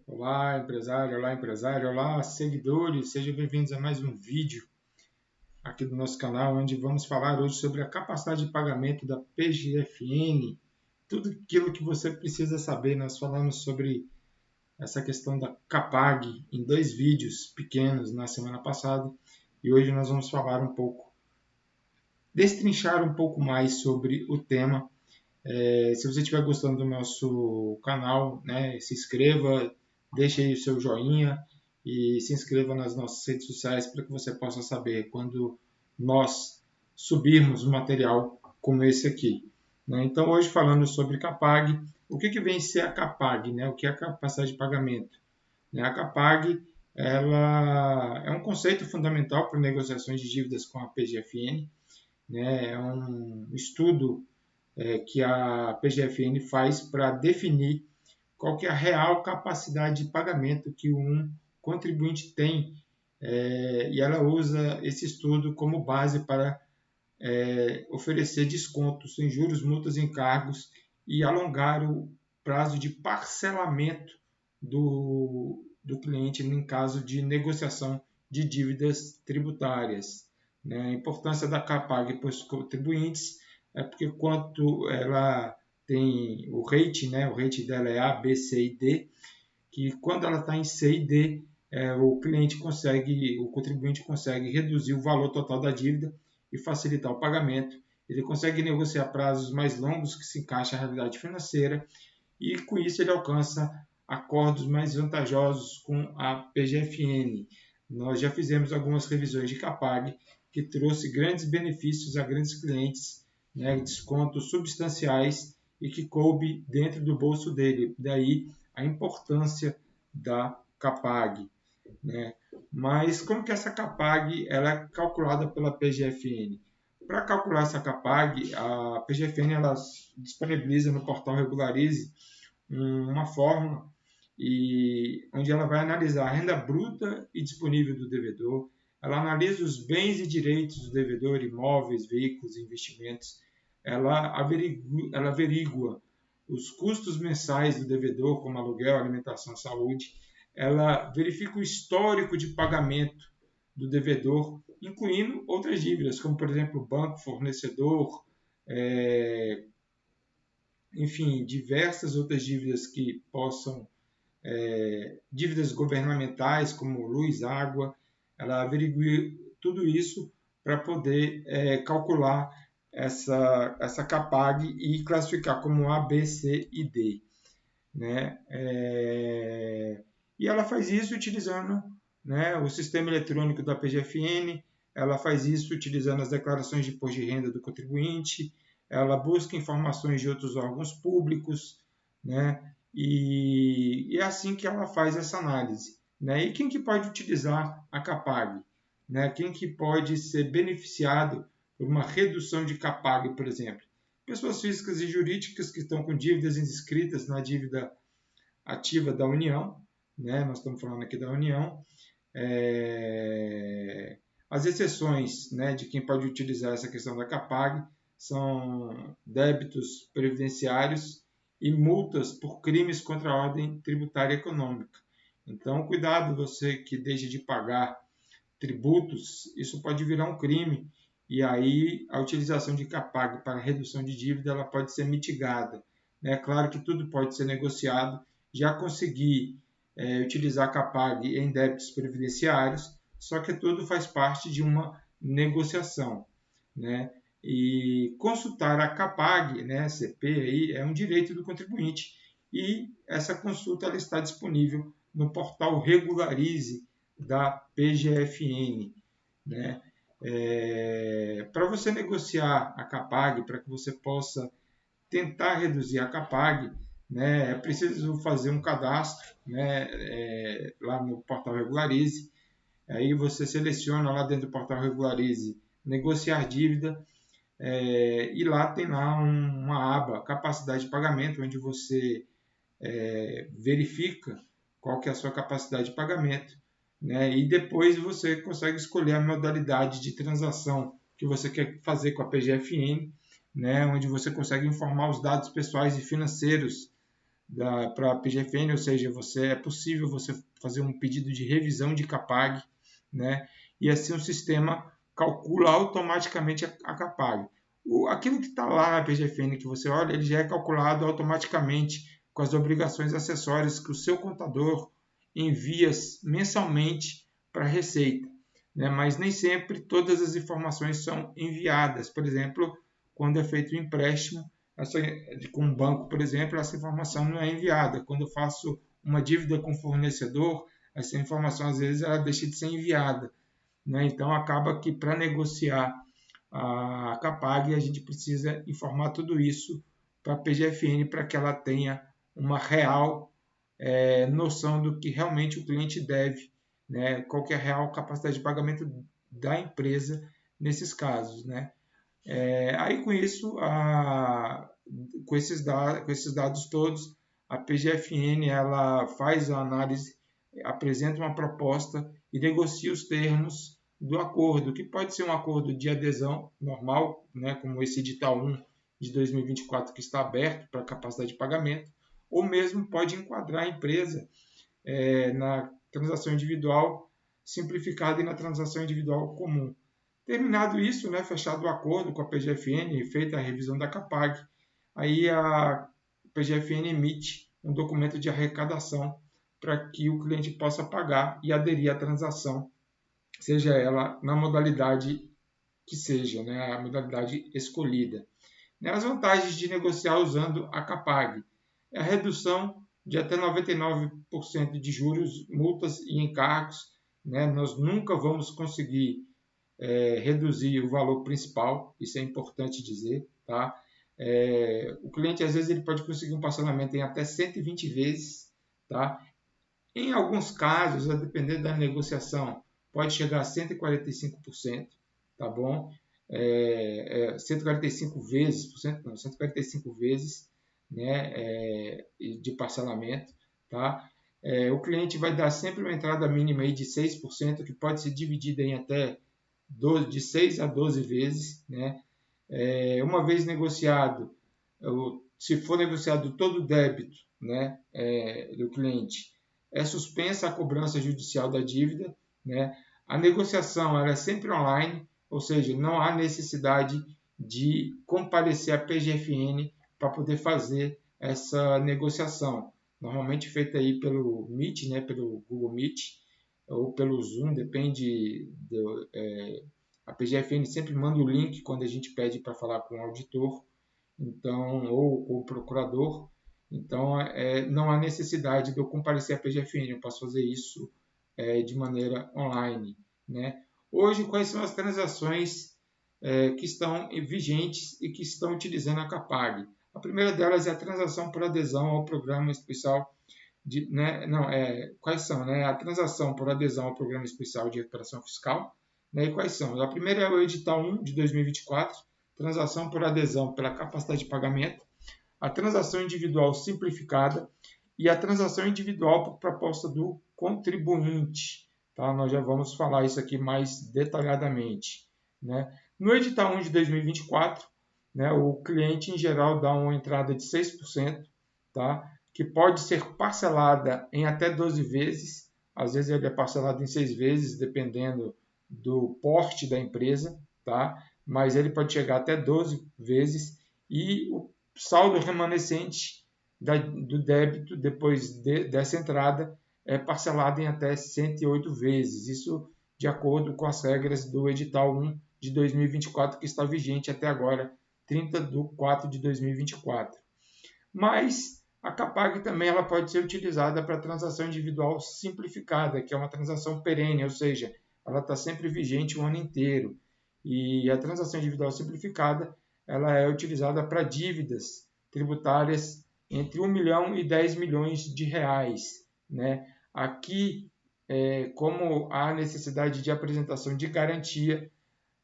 Olá empresário, olá seguidores, sejam bem-vindos a mais um vídeo aqui do nosso canal, onde vamos falar hoje sobre a capacidade de pagamento da PGFN, tudo aquilo que você precisa saber. Nós falamos sobre essa questão da Capag em dois vídeos pequenos na semana passada e hoje nós vamos falar um pouco, destrinchar um pouco mais sobre o tema. Se você estiver gostando do nosso canal, né, se inscreva, deixe aí o seu joinha e se inscreva nas nossas redes sociais para que você possa saber quando nós subirmos um material como esse aqui. Né? Então, hoje falando sobre Capag, o que vem ser a Capag? Né? O que é a capacidade de pagamento? Né? A Capag ela é um conceito fundamental para negociações de dívidas com a PGFN. Né? É um estudo que a PGFN faz para definir qual que é a real capacidade de pagamento que um contribuinte tem, e ela usa esse estudo como base para oferecer descontos em juros, multas e encargos e alongar o prazo de parcelamento do cliente em caso de negociação de dívidas tributárias. Né? A importância da Capag para os contribuintes é porque quanto ela tem o rate, né? O rate dela é A, B, C e D, que quando ela está em C e D, o contribuinte consegue reduzir o valor total da dívida e facilitar o pagamento. Ele consegue negociar prazos mais longos que se encaixam à realidade financeira e com isso ele alcança acordos mais vantajosos com a PGFN. Nós já fizemos algumas revisões de Capag que trouxe grandes benefícios a grandes clientes, né, descontos substanciais e que coube dentro do bolso dele. Daí a importância da Capag. Né? Mas como que essa Capag ela é calculada pela PGFN? Para calcular essa Capag, a PGFN ela disponibiliza no portal Regularize uma fórmula onde ela vai analisar a renda bruta e disponível do devedor, ela analisa os bens e direitos do devedor, imóveis, veículos e investimentos, ela averigua os custos mensais do devedor, como aluguel, alimentação, saúde, ela verifica o histórico de pagamento do devedor, incluindo outras dívidas, como, por exemplo, banco, fornecedor, enfim, diversas outras dívidas que possam, dívidas governamentais, como luz, água, ela averigua tudo isso para poder calcular essa Capag e classificar como A, B, C e D. Né? E ela faz isso utilizando, né, o sistema eletrônico da PGFN, ela faz isso utilizando as declarações de imposto de renda do contribuinte, ela busca informações de outros órgãos públicos, né, e é assim que ela faz essa análise. Né? E quem que pode utilizar a Capag? Né? Quem que pode ser beneficiado por uma redução de Capag, por exemplo? Pessoas físicas e jurídicas que estão com dívidas inscritas na dívida ativa da União, né? Nós estamos falando aqui da União. As exceções, né, de quem pode utilizar essa questão da Capag são débitos previdenciários e multas por crimes contra a ordem tributária econômica. Então, cuidado você que deixa de pagar tributos, isso pode virar um crime e aí a utilização de Capag para redução de dívida ela pode ser mitigada. É claro que tudo pode ser negociado. Já consegui utilizar Capag em débitos previdenciários, só que tudo faz parte de uma negociação. Né? E consultar a Capag, né, CP, aí, é um direito do contribuinte e essa consulta ela está disponível no portal Regularize da PGFN. Né? Para você negociar a Capag, para que você possa tentar reduzir a Capag, né, é preciso fazer um cadastro, né, lá no portal Regularize. Aí você seleciona lá dentro do portal Regularize negociar dívida, e lá tem lá uma aba capacidade de pagamento, onde você verifica qual que é a sua capacidade de pagamento, né? E depois você consegue escolher a modalidade de transação que você quer fazer com a PGFN, né? Onde você consegue informar os dados pessoais e financeiros para a PGFN, ou seja, é possível você fazer um pedido de revisão de CAPAG, né? E assim o sistema calcula automaticamente a CAPAG. Aquilo que está lá na PGFN que você olha, ele já é calculado automaticamente com as obrigações acessórias que o seu contador envia mensalmente para a Receita, né? Mas nem sempre todas as informações são enviadas. Por exemplo, quando é feito o empréstimo com um banco, por exemplo, essa informação não é enviada. Quando eu faço uma dívida com fornecedor, essa informação às vezes ela deixa de ser enviada, né? Então acaba que para negociar a CAPAG a gente precisa informar tudo isso para a PGFN para que ela tenha uma real noção do que realmente o cliente deve, né? Qual que é a real capacidade de pagamento da empresa nesses casos, né? Aí com isso, com esses dados todos, a PGFN ela faz a análise, apresenta uma proposta e negocia os termos do acordo, que pode ser um acordo de adesão normal, né, como esse edital 1 de 2024 que está aberto para capacidade de pagamento, ou mesmo pode enquadrar a empresa na transação individual simplificada e na transação individual comum. Terminado isso, né, fechado o acordo com a PGFN, feita a revisão da CAPAG, aí a PGFN emite um documento de arrecadação para que o cliente possa pagar e aderir à transação, seja ela na modalidade que seja, né, a modalidade escolhida. As vantagens de negociar usando a CAPAG é a redução de até 99% de juros, multas e encargos. Né? Nós nunca vamos conseguir reduzir o valor principal, isso é importante dizer, tá? O cliente às vezes ele pode conseguir um parcelamento em até 120 vezes, tá? Em alguns casos, a depender da negociação, pode chegar a 145%, tá bom? 145 vezes, por cento não, 145 vezes, né, de parcelamento, tá? O cliente vai dar sempre uma entrada mínima aí de 6%, que pode ser dividida em até de 6 a 12 vezes, né? Uma vez negociado, se for negociado todo o débito, né, do cliente, é suspensa a cobrança judicial da dívida, né? A negociação ela é sempre online, ou seja, não há necessidade de comparecer à PGFN para poder fazer essa negociação. Normalmente feita aí pelo Meet, né, pelo Google Meet ou pelo Zoom, depende a PGFN sempre manda o link quando a gente pede para falar com o auditor, então, ou com o procurador. Então, não há necessidade de eu comparecer à PGFN, eu posso fazer isso de maneira online. Né? Hoje, quais são as transações que estão vigentes e que estão utilizando a CAPAG? A primeira delas é a transação por adesão ao programa especial quais são? Né? A transação por adesão ao programa especial de recuperação fiscal. Né? E quais são? A primeira é o edital 1 de 2024, transação por adesão pela capacidade de pagamento, a transação individual simplificada e a transação individual por proposta do contribuinte. Tá? Nós já vamos falar isso aqui mais detalhadamente. Né? No edital 1 de 2024, né, o cliente em geral dá uma entrada de 6%, tá? Que pode ser parcelada em até 12 vezes, às vezes ele é parcelado em 6 vezes, dependendo do porte da empresa, tá? Mas ele pode chegar até 12 vezes e o saldo remanescente do débito depois dessa entrada é parcelado em até 108 vezes, isso de acordo com as regras do edital 1 de 2024 que está vigente até agora, 30 de 4 de 2024. Mas a CAPAG também ela pode ser utilizada para transação individual simplificada, que é uma transação perene, ou seja, ela está sempre vigente o ano inteiro. E a transação individual simplificada ela é utilizada para dívidas tributárias entre 1 milhão e 10 milhões de reais. Né? Aqui, como há necessidade de apresentação de garantia,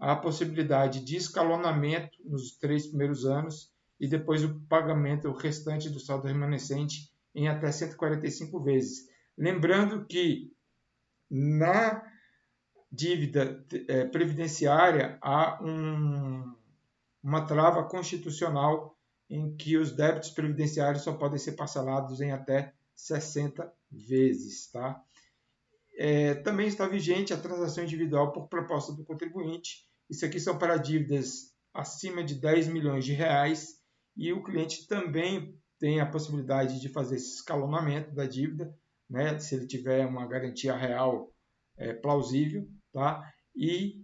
há a possibilidade de escalonamento nos 3 primeiros anos e depois o pagamento o restante do saldo remanescente em até 145 vezes. Lembrando que na dívida previdenciária há uma trava constitucional em que os débitos previdenciários só podem ser parcelados em até 60 vezes. Tá? Também está vigente a transação individual por proposta do contribuinte. Isso aqui são para dívidas acima de 10 milhões de reais e o cliente também tem a possibilidade de fazer esse escalonamento da dívida, né, se ele tiver uma garantia real plausível, tá? E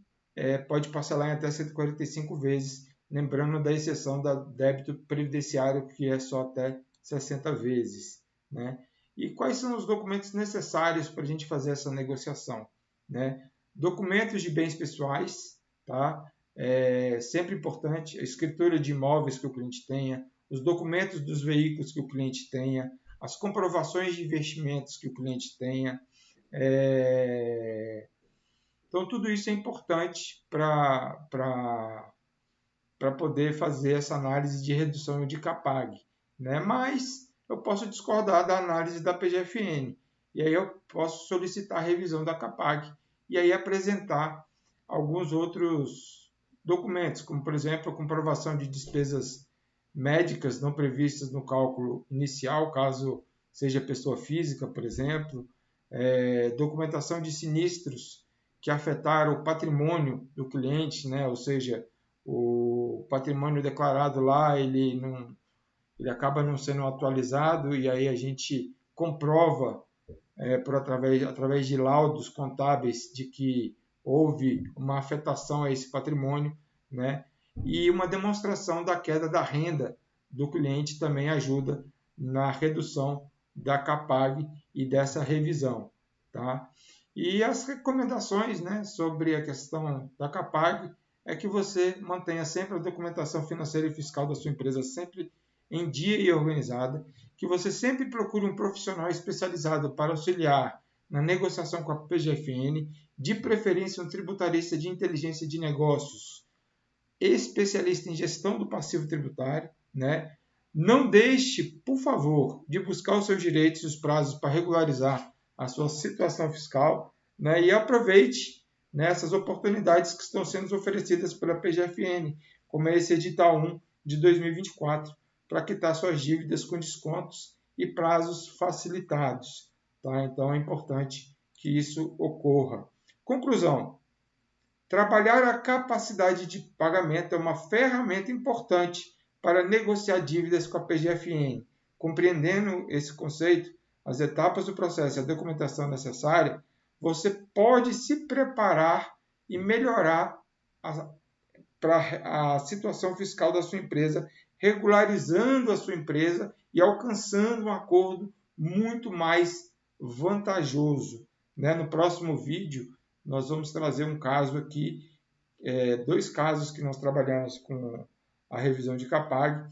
pode parcelar em até 145 vezes, lembrando da exceção da débito previdenciário, que é só até 60 vezes, né? E quais são os documentos necessários para a gente fazer essa negociação, né? Documentos de bens pessoais, tá? Sempre importante, a escritura de imóveis que o cliente tenha, os documentos dos veículos que o cliente tenha, as comprovações de investimentos que o cliente tenha. Então, tudo isso é importante para poder fazer essa análise de redução de CAPAG, né? Mas eu posso discordar da análise da PGFN, e aí eu posso solicitar a revisão da CAPAG, e aí apresentar alguns outros documentos, como, por exemplo, a comprovação de despesas médicas não previstas no cálculo inicial, caso seja pessoa física, por exemplo, documentação de sinistros que afetaram o patrimônio do cliente, né? Ou seja, o patrimônio declarado lá, ele acaba não sendo atualizado, e aí a gente comprova através de laudos contábeis de que houve uma afetação a esse patrimônio, né? E uma demonstração da queda da renda do cliente também ajuda na redução da CAPAG e dessa revisão, tá? E as recomendações, né, sobre a questão da CAPAG é que você mantenha sempre a documentação financeira e fiscal da sua empresa sempre em dia e organizada, que você sempre procure um profissional especializado para auxiliar na negociação com a PGFN, de preferência um tributarista de inteligência de negócios, especialista em gestão do passivo tributário, né? Não deixe, por favor, de buscar os seus direitos e os prazos para regularizar a sua situação fiscal, né? E aproveite, né, essas oportunidades que estão sendo oferecidas pela PGFN, como esse edital 1 de 2024, para quitar suas dívidas com descontos e prazos facilitados. Tá? Então é importante que isso ocorra. Conclusão: trabalhar a capacidade de pagamento é uma ferramenta importante para negociar dívidas com a PGFN. Compreendendo esse conceito, as etapas do processo e a documentação necessária, você pode se preparar e melhorar para a situação fiscal da sua empresa, regularizando a sua empresa e alcançando um acordo muito mais vantajoso. No próximo vídeo, nós vamos trazer um caso aqui, dois casos que nós trabalhamos com a revisão de CAPAG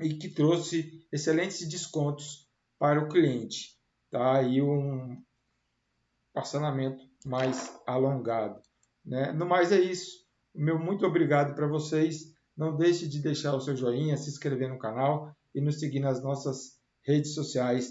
e que trouxe excelentes descontos para o cliente, tá? E um parcelamento mais alongado. No mais é isso. Meu muito obrigado para vocês. Não deixe de deixar o seu joinha, se inscrever no canal e nos seguir nas nossas redes sociais.